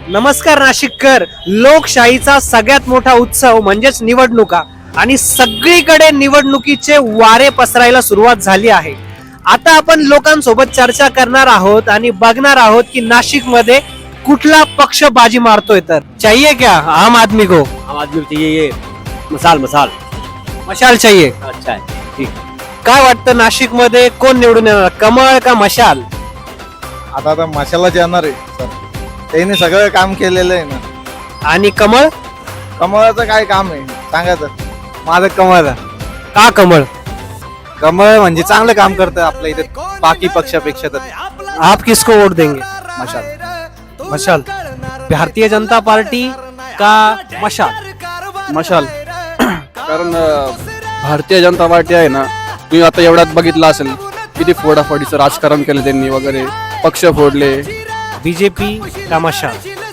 नमस्कार नाशिककर. लोकशाहीचा सगळ्यात मोठा उत्सव म्हणजेच निवडणुका आणि सगळीकडे निवडणुकीचे वारे पसरायला सुरुवात झाली आहे. आता आपण लोकांसोबत चर्चा करणार आहोत आणि बघणार आहोत की नाशिक मध्ये कुठला पक्ष बाजी मारतोय. तर चाहिए क्या आम आदमी को? आम आदमी को चाहिए ये मसाल मसाल मशाल चाहिए. अच्छा है ठीक. काय वाटतं नाशिक मध्ये कोण निवडून येणार, कमळ का मशाल? आता मशालाच येणार आहे सर. त्यांनी सगळं काम केलेलं आहे ना. आणि कमळ? कमळाचं काय काम आहे सांगायचं? माझं कमळ. का कमळ? कमळ म्हणजे चांगलं काम करतं आपल्या इथे बाकी पक्षापेक्षा. तर आप किसको वोट देंगे? मशाल. मशाल. भारतीय जनता पार्टी का मशाल? मशाल. कारण भारतीय जनता पार्टी आहे ना, तुम्ही आता एवढ्यात बघितलं असेल किती फोडाफोडीचं राजकारण केलं त्यांनी वगैरे, पक्ष फोडले. बीजेपी का मशाल?